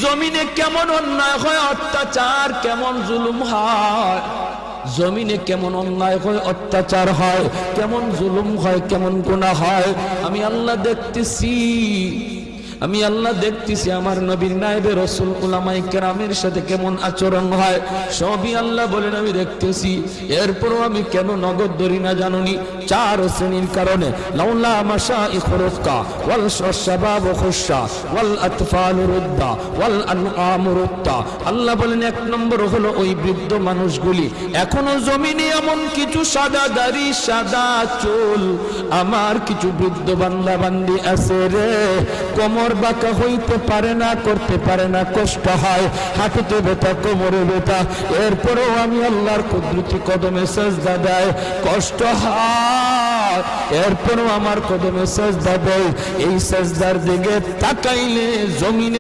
জমিনে কেমন অন্যায় হয়, অত্যাচার কেমন জুলুম হয়, জমিনে কেমন অন্যায় হয়, অত্যাচার হয়, কেমন জুলুম হয়, কেমন গুনাহ হয়, আমি আল্লাহ দেখতেছি। আমি আল্লাহ দেখতেছি আমার নবীর নায়েবে রাসূল উলামায়ে কেরামের সাথে কেমন আচরণ হয়, সবই আল্লাহ বলেন আমি দেখতেছি। এরপরও আমি কেন নগদ ধরি না জানুনি? চার শ্রেণীর কারণে। লাউলা মাশাইখুর রুক্কা ওয়াল শাবাব খুশা ওয়াল আতফাল রুদ্দা ওয়াল আনআম রুত্তা। আল্লাহ বলেন এক নম্বর হলো ওই বৃদ্ধ মানুষগুলি, এখনো জমিনে এমন কিছু সাদা দাড়ি সাদা চুল আমার কিছু বৃদ্ধ বান্দা বান্দি আছে রে, কোমর বাঁকা হইতে পারে না, করতে পারে না, কষ্ট হয়, হাঁটুতে ব্যথা, কোমরে ব্যথা, এরপরেও আমি আল্লাহর কুদরতি কদমে সেজদা দেয়, কষ্ট হয়, এরপরেও আমার কদমে সেজদা দেয়। এই সেজদার দিকে তাকাইলে জমিনে